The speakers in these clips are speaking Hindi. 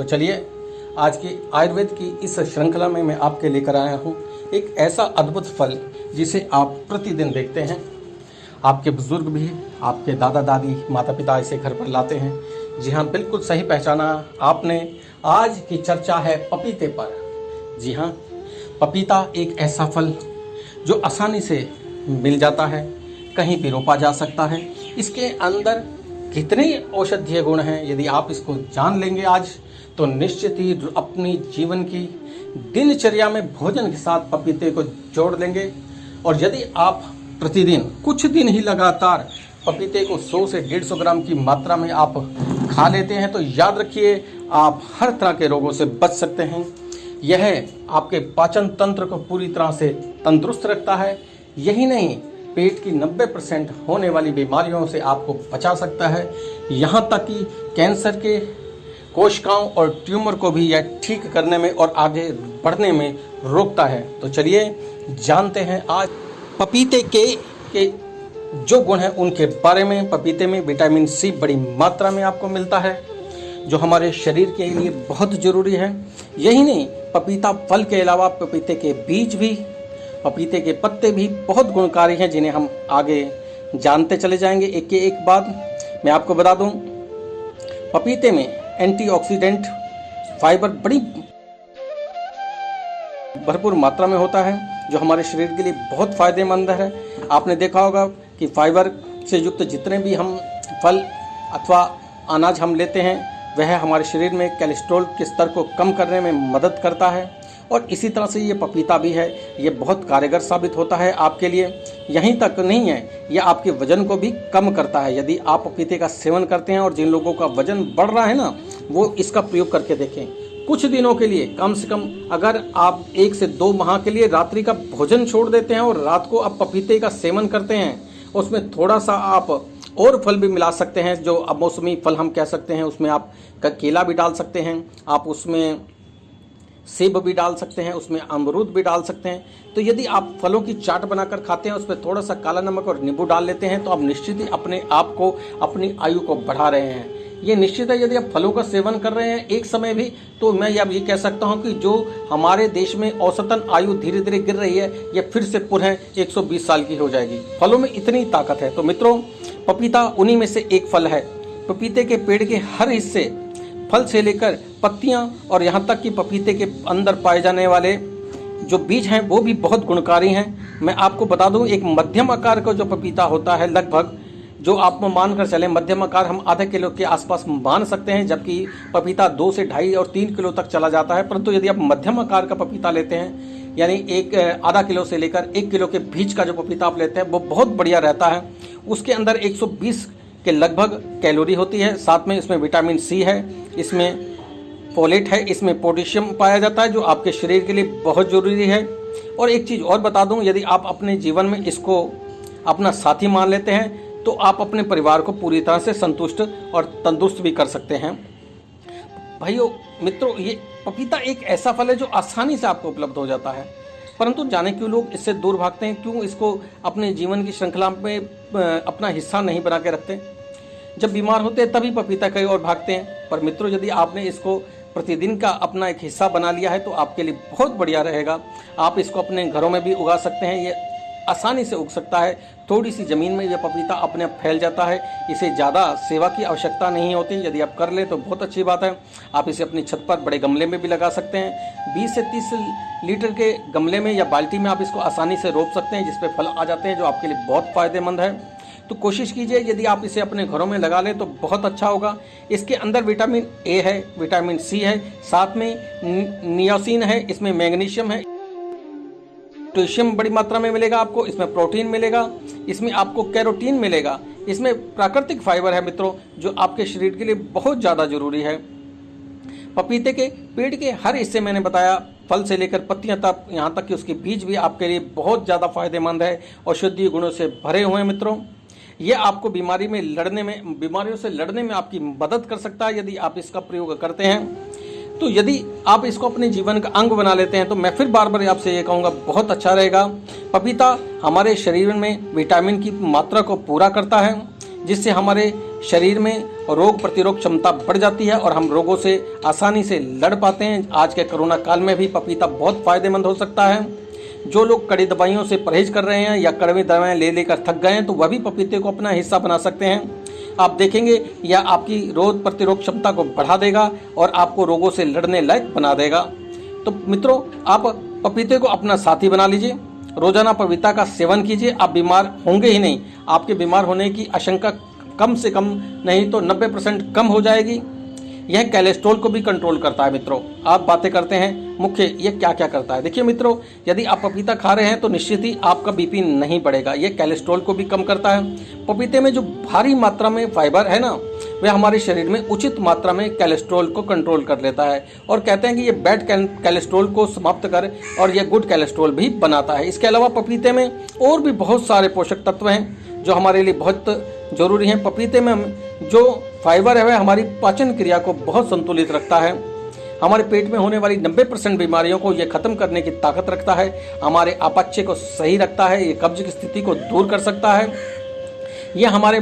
चलिए आज की आयुर्वेद की इस श्रृंखला में मैं आपके लेकर आया हूँ एक ऐसा अद्भुत फल जिसे आप प्रतिदिन देखते हैं। आपके बुजुर्ग भी, आपके दादा दादी, माता पिता इसे घर पर लाते हैं। जी हाँ, बिल्कुल सही पहचाना आपने। आज की चर्चा है पपीते पर। जी हाँ, पपीता एक ऐसा फल जो आसानी से मिल जाता है, कहीं भी रोपा जा सकता है। इसके अंदर कितने औषधीय गुण हैं, यदि आप इसको जान लेंगे आज, तो निश्चित ही अपनी जीवन की दिनचर्या में भोजन के साथ पपीते को जोड़ लेंगे। और यदि आप प्रतिदिन कुछ दिन ही लगातार पपीते को 100 से 150 ग्राम की मात्रा में आप खा लेते हैं तो याद रखिए आप हर तरह के रोगों से बच सकते हैं। यह आपके पाचन तंत्र को पूरी तरह से तंदुरुस्त रखता है। यही नहीं, पेट की 90% होने वाली बीमारियों से आपको बचा सकता है। यहाँ तक कि कैंसर के कोशिकाओं और ट्यूमर को भी यह ठीक करने में और आगे बढ़ने में रोकता है। तो चलिए जानते हैं आज पपीते के जो गुण हैं उनके बारे में। पपीते में विटामिन सी बड़ी मात्रा में आपको मिलता है जो हमारे शरीर के लिए बहुत ज़रूरी है। यही नहीं, पपीता फल के अलावा पपीते के बीज भी, पपीते के पत्ते भी बहुत गुणकारी हैं जिन्हें हम आगे जानते चले जाएंगे एक के एक बात। मैं आपको बता दूं, पपीते में एंटीऑक्सीडेंट फाइबर बड़ी भरपूर मात्रा में होता है जो हमारे शरीर के लिए बहुत फायदेमंद है। आपने देखा होगा कि फाइबर से युक्त जितने भी हम फल अथवा अनाज हम लेते हैं वह हमारे शरीर में कोलेस्ट्रॉल के स्तर को कम करने में मदद करता है। और इसी तरह से ये पपीता भी है, ये बहुत कारगर साबित होता है आपके लिए। यहीं तक नहीं है, यह आपके वजन को भी कम करता है। यदि आप पपीते का सेवन करते हैं और जिन लोगों का वजन बढ़ रहा है ना, वो इसका प्रयोग करके देखें। कुछ दिनों के लिए, कम से कम अगर आप 1 से 2 माह के लिए रात्रि का भोजन छोड़ देते हैं और रात को आप पपीते का सेवन करते हैं, उसमें थोड़ा सा आप और फल भी मिला सकते हैं जो अब मौसमी फल हम कह सकते हैं। उसमें आप केला भी डाल सकते हैं, आप उसमें सेब भी डाल सकते हैं, उसमें अमरूद भी डाल सकते हैं। तो यदि आप फलों की चाट बनाकर खाते हैं, उसमें थोड़ा सा काला नमक और नींबू डाल लेते हैं, तो आप निश्चित ही अपने आप को, अपनी आयु को बढ़ा रहे हैं। ये निश्चित है, यदि आप फलों का सेवन कर रहे हैं एक समय भी, तो मैं अब ये कह सकता हूँ कि जो हमारे देश में औसतन आयु धीरे धीरे गिर रही है, ये फिर से पुनः 120 साल की हो जाएगी। फलों में इतनी ताकत है। तो मित्रों, पपीता उन्हीं में से एक फल है। पपीते के पेड़ के हर हिस्से, फल से लेकर पत्तियां और यहाँ तक कि पपीते के अंदर पाए जाने वाले जो बीज हैं वो भी बहुत गुणकारी हैं। मैं आपको बता दूं, एक मध्यम आकार का जो पपीता होता है, लगभग जो आप मान कर चलें मध्यम आकार हम आधे किलो के आसपास मान सकते हैं, जबकि पपीता 2 से 2.5 और 3 किलो तक चला जाता है। परंतु यदि आप मध्यम आकार का पपीता लेते हैं, यानी एक आधा किलो से लेकर 1 किलो के बीच का जो पपीता आप लेते हैं, वो बहुत बढ़िया रहता है। उसके अंदर 120 के लगभग कैलोरी होती है। साथ में इसमें विटामिन सी है, इसमें फोलेट है, इसमें पोटेशियम पाया जाता है जो आपके शरीर के लिए बहुत ज़रूरी है। और एक चीज़ और बता दूं, यदि आप अपने जीवन में इसको अपना साथी मान लेते हैं तो आप अपने परिवार को पूरी तरह से संतुष्ट और तंदुरुस्त भी कर सकते हैं। भाइयों मित्रों, ये पपीता एक ऐसा फल है जो आसानी से आपको उपलब्ध हो जाता है, परंतु जाने क्यों लोग इससे दूर भागते हैं, क्यों इसको अपने जीवन की श्रृंखला में अपना हिस्सा नहीं बना के रखते। जब बीमार होते हैं तभी पपीता कहीं और भागते हैं। पर मित्रों, यदि आपने इसको प्रतिदिन का अपना एक हिस्सा बना लिया है तो आपके लिए बहुत बढ़िया रहेगा। आप इसको अपने घरों में भी उगा सकते हैं, ये आसानी से उग सकता है। थोड़ी सी ज़मीन में यह पपीता अपने आप फैल जाता है, इसे ज़्यादा सेवा की आवश्यकता नहीं होती। यदि आप कर ले तो बहुत अच्छी बात है। आप इसे अपनी छत पर बड़े गमले में भी लगा सकते हैं। 20 से 30 लीटर के गमले में या बाल्टी में आप इसको आसानी से रोप सकते हैं, जिसपे फल आ जाते हैं, जो आपके लिए बहुत फ़ायदेमंद है। तो कोशिश कीजिए यदि आप इसे अपने घरों में लगा लें तो बहुत अच्छा होगा। इसके अंदर विटामिन ए है, विटामिन सी है, साथ में नियासिन है, इसमें मैग्नीशियम है, पोटेशियम बड़ी मात्रा में मिलेगा आपको, इसमें प्रोटीन मिलेगा, इसमें आपको कैरोटीन मिलेगा, इसमें प्राकृतिक फाइबर है मित्रों जो आपके शरीर के लिए बहुत ज़्यादा जरूरी है। पपीते के पेड़ के हर हिस्से मैंने बताया, फल से लेकर पत्तियां तक, यहाँ तक कि उसके बीज भी आपके लिए बहुत ज़्यादा फायदेमंद है, औषधीय गुणों से भरे हुए हैं मित्रों। ये आपको बीमारियों से लड़ने में आपकी मदद कर सकता है यदि आप इसका प्रयोग करते हैं। तो यदि आप इसको अपने जीवन का अंग बना लेते हैं तो मैं फिर बार बार आपसे ये कहूँगा, बहुत अच्छा रहेगा। पपीता हमारे शरीर में विटामिन की मात्रा को पूरा करता है, जिससे हमारे शरीर में रोग प्रतिरोध क्षमता बढ़ जाती है और हम रोगों से आसानी से लड़ पाते हैं। आज के कोरोना काल में भी पपीता बहुत फायदेमंद हो सकता है। जो लोग कड़ी दवाइयों से परहेज कर रहे हैं या कड़वी दवाएं ले लेकर थक गए हैं तो वह भी पपीते को अपना हिस्सा बना सकते हैं। आप देखेंगे यह आपकी रोग प्रतिरोध क्षमता को बढ़ा देगा और आपको रोगों से लड़ने लायक बना देगा। तो मित्रों, आप पपीते को अपना साथी बना लीजिए। रोजाना पपीता का सेवन कीजिए। आप बीमार होंगे ही नहीं, आपके बीमार होने की आशंका कम से कम नहीं तो 90% कम हो जाएगी। यह कोलेस्ट्रॉल को भी कंट्रोल करता है। मित्रों, आप बातें करते हैं मुख्य ये क्या क्या करता है। देखिए मित्रों, यदि आप पपीता खा रहे हैं तो निश्चित ही आपका बीपी नहीं बढ़ेगा। ये कोलेस्ट्रॉल को भी कम करता है। पपीते में जो भारी मात्रा में फाइबर है ना, वह हमारे शरीर में उचित मात्रा में कोलेस्ट्रॉल को कंट्रोल कर लेता है और कहते हैं कि ये बैड कोलेस्ट्रॉल को समाप्त कर और यह गुड कोलेस्ट्रॉल भी बनाता है। इसके अलावा पपीते में और भी बहुत सारे पोषक तत्व हैं जो हमारे लिए बहुत जरूरी हैं। पपीते में जो फाइबर है वह हमारी पाचन क्रिया को बहुत संतुलित रखता है। हमारे पेट में होने वाली 90% बीमारियों को यह खत्म करने की ताकत रखता है। हमारे अपच को सही रखता है। ये कब्ज की स्थिति को दूर कर सकता है। यह हमारे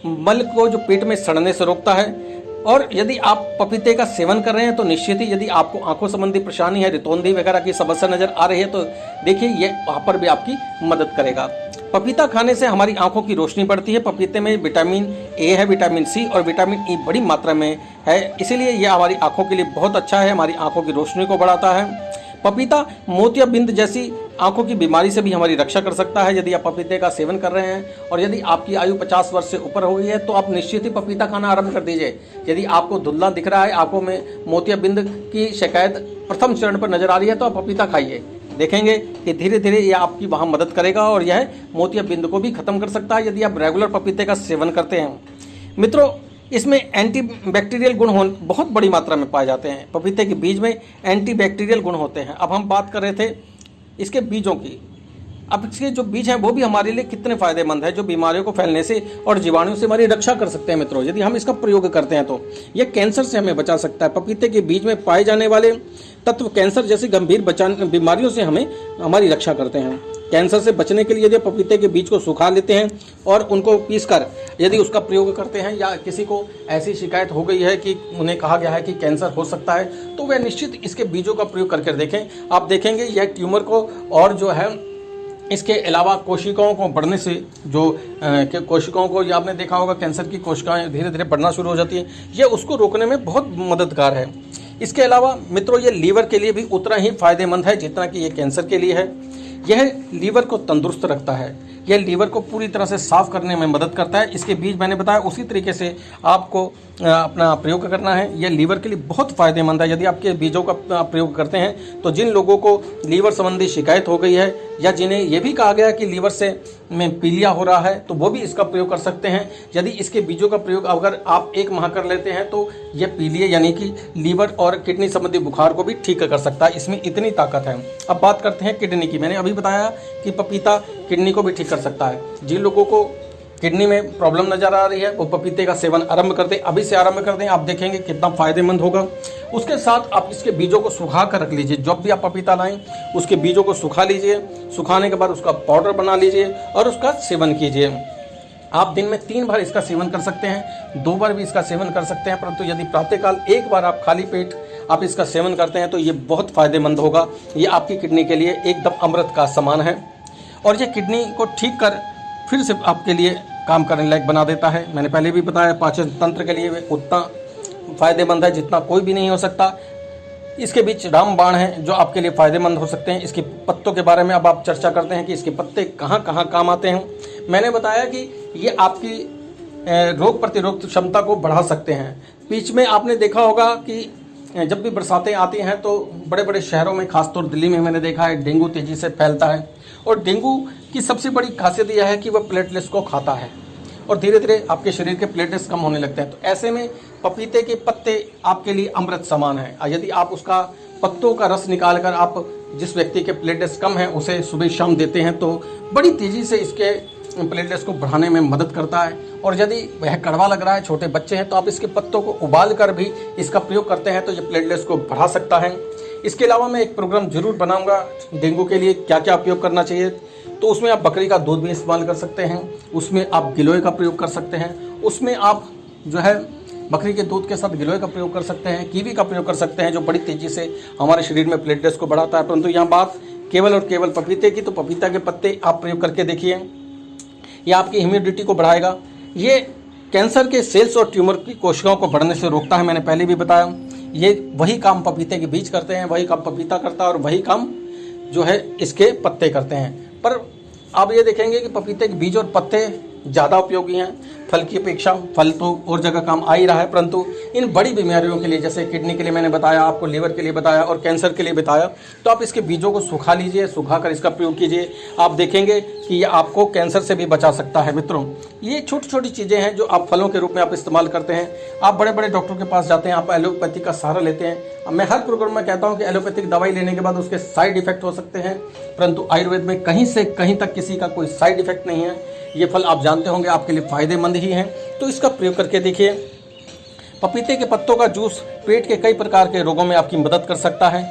मल को जो पेट में सड़ने से रोकता है। और यदि आप पपीते का सेवन कर रहे हैं तो निश्चित ही यदि आपको आंखों संबंधी परेशानी है, रितौंधी वगैरह की समस्या नजर आ रही है तो देखिए यह वहाँ पर भी आपकी मदद करेगा। पपीता खाने से हमारी आंखों की रोशनी बढ़ती है। पपीते में विटामिन ए है, विटामिन सी और विटामिन ई बड़ी मात्रा में है, इसीलिए यह हमारी आंखों के लिए बहुत अच्छा है। हमारी आंखों की रोशनी को बढ़ाता है। पपीता मोतियाबिंद जैसी आंखों की बीमारी से भी हमारी रक्षा कर सकता है। यदि आप पपीते का सेवन कर रहे हैं और यदि आपकी आयु 50 वर्ष से ऊपर हो गई है तो आप निश्चित ही पपीता खाना आरंभ कर दीजिए। यदि आपको धुंधला दिख रहा है, आंखों में मोतियाबिंद की शिकायत प्रथम चरण पर नजर आ रही है तो आप पपीता खाइए। देखेंगे कि धीरे धीरे यह आपकी वहाँ मदद करेगा और यह मोतियाबिंद को भी खत्म कर सकता है यदि आप रेगुलर पपीते का सेवन करते हैं। मित्रों, इसमें एंटीबैक्टीरियल गुण बहुत बड़ी मात्रा में पाए जाते हैं। पपीते के बीज में एंटीबैक्टीरियल गुण होते हैं। अब हम बात कर रहे थे इसके बीजों की। अब इसके जो बीज हैं वो भी हमारे लिए कितने फायदेमंद है, जो बीमारियों को फैलने से और जीवाणुओं से हमारी रक्षा कर सकते हैं। मित्रों, यदि हम इसका प्रयोग करते हैं तो यह कैंसर से हमें बचा सकता है। पपीते के बीज में पाए जाने वाले तत्व कैंसर जैसी गंभीर बीमारियों से हमारी रक्षा करते हैं। कैंसर से बचने के लिए यदि पपीते के बीज को सुखा लेते हैं और उनको पीसकर यदि उसका प्रयोग करते हैं, या किसी को ऐसी शिकायत हो गई है कि उन्हें कहा गया है कि कैंसर हो सकता है, तो वह निश्चित इसके बीजों का प्रयोग करके देखें। आप देखेंगे यह ट्यूमर को और जो है इसके अलावा कोशिकाओं को बढ़ने से जो कोशिकाओं को, या आपने देखा होगा कैंसर की कोशिकाएं धीरे धीरे बढ़ना शुरू हो जाती हैं, यह उसको रोकने में बहुत मददगार है। इसके अलावा मित्रों, ये लीवर के लिए भी उतना ही फायदेमंद है जितना कि ये कैंसर के लिए है। यह लीवर को तंदुरुस्त रखता है। यह लीवर को पूरी तरह से साफ करने में मदद करता है। इसके बीज मैंने बताया उसी तरीके से आपको अपना प्रयोग करना है। यह लीवर के लिए बहुत फायदेमंद है। यदि आपके बीजों का प्रयोग करते हैं तो जिन लोगों को लीवर संबंधी शिकायत हो गई है या जिन्हें यह भी कहा गया कि लीवर से में पीलिया हो रहा है तो वो भी इसका प्रयोग कर सकते हैं। यदि इसके बीजों का प्रयोग अगर आप 1 माह कर लेते हैं तो यह पीलिया यानी कि लीवर और किडनी संबंधी बुखार को भी ठीक कर सकता है। इसमें इतनी ताकत है। अब बात करते हैं किडनी की। मैंने अभी बताया कि पपीता किडनी को भी ठीक कर सकता है। जिन लोगों को किडनी में प्रॉब्लम नजर आ रही है वो पपीते का सेवन आरंभ कर दें, अभी से आरंभ कर दें। आप देखेंगे कितना फायदेमंद होगा। उसके साथ आप इसके बीजों को सुखा कर रख लीजिए। जब भी आप पपीता लाएं उसके बीजों को सुखा लीजिए। सुखाने के बाद उसका पाउडर बना लीजिए और उसका सेवन कीजिए। आप दिन में 3 बार इसका सेवन कर सकते हैं, 2 बार भी इसका सेवन कर सकते हैं, परंतु यदि प्रातःकाल 1 बार आप खाली पेट आप इसका सेवन करते हैं तो ये बहुत फायदेमंद होगा। ये आपकी किडनी के लिए एकदम अमृत का समान है और ये किडनी को ठीक कर फिर से आपके लिए काम करने लायक बना देता है। मैंने पहले भी बताया पाचन तंत्र के लिए उतना फायदेमंद है जितना कोई भी नहीं हो सकता। इसके बीच रामबाण हैं जो आपके लिए फायदेमंद हो सकते हैं। इसके पत्तों के बारे में अब आप चर्चा करते हैं कि इसके पत्ते कहाँ कहाँ काम आते हैं। मैंने बताया कि ये आपकी रोग प्रतिरोध क्षमता को बढ़ा सकते हैं। बीच में आपने देखा होगा कि जब भी बरसातें आती हैं तो बड़े बड़े शहरों में, खासतौर दिल्ली में मैंने देखा है, डेंगू तेजी से फैलता है। और डेंगू की सबसे बड़ी खासियत यह है कि वह प्लेटलेट्स को खाता है और धीरे धीरे आपके शरीर के प्लेटलेट्स कम होने लगते हैं। तो ऐसे में पपीते के पत्ते आपके लिए अमृत समान है। यदि आप उसका पत्तों का रस निकाल कर आप जिस व्यक्ति के प्लेटलेट्स कम हैं उसे सुबह शाम देते हैं तो बड़ी तेज़ी से इसके प्लेटलेट्स को बढ़ाने में मदद करता है। और यदि वह कड़वा लग रहा है, छोटे बच्चे हैं, तो आप इसके पत्तों को उबाल कर भी इसका प्रयोग करते हैं तो ये प्लेटलेट्स को बढ़ा सकता है। इसके अलावा मैं एक प्रोग्राम जरूर बनाऊंगा डेंगू के लिए क्या क्या उपयोग करना चाहिए। तो उसमें आप बकरी का दूध भी इस्तेमाल कर सकते हैं, उसमें आप गिलोय का प्रयोग कर सकते हैं, उसमें आप जो है बकरी के दूध के साथ गिलोय का प्रयोग कर सकते हैं, कीवी का प्रयोग कर सकते हैं, जो बड़ी तेज़ी से हमारे शरीर में प्लेटलेट्स को बढ़ाता है। परंतु यहाँ बात केवल और केवल पपीते की, तो पपीता के पत्ते आप प्रयोग करके देखिए, यह आपकी इम्यूनिटी को बढ़ाएगा। ये कैंसर के सेल्स और ट्यूमर की कोशिकाओं को बढ़ने से रोकता है, मैंने पहले भी बताया। ये वही काम पपीते के बीज करते हैं, वही काम पपीता करता है और वही काम जो है इसके पत्ते करते हैं। पर आप ये देखेंगे कि पपीते के बीज और पत्ते ज़्यादा उपयोगी हैं फल की अपेक्षा। फल तो और जगह काम आ ही रहा है, परंतु इन बड़ी बीमारियों के लिए, जैसे किडनी के लिए मैंने बताया, आपको लीवर के लिए बताया और कैंसर के लिए बताया, तो आप इसके बीजों को सुखा लीजिए, सुखाकर इसका प्रयोग कीजिए। आप देखेंगे कि ये आपको कैंसर से भी बचा सकता है। मित्रों, ये छोटी छोटी चीज़ें हैं जो आप फलों के रूप में आप इस्तेमाल करते हैं। आप बड़े बड़े डॉक्टर के पास जाते हैं, आप एलोपैथी का सहारा लेते हैं। मैं हर प्रोग्राम में कहता हूँ कि एलोपैथिक दवाई लेने के बाद उसके साइड इफेक्ट हो सकते हैं, परंतु आयुर्वेद में कहीं से कहीं तक किसी का कोई साइड इफेक्ट नहीं है। ये फल आप जानते होंगे आपके लिए फ़ायदेमंद ही हैं, तो इसका प्रयोग करके देखिए। पपीते के पत्तों का जूस पेट के कई प्रकार के रोगों में आपकी मदद कर सकता है।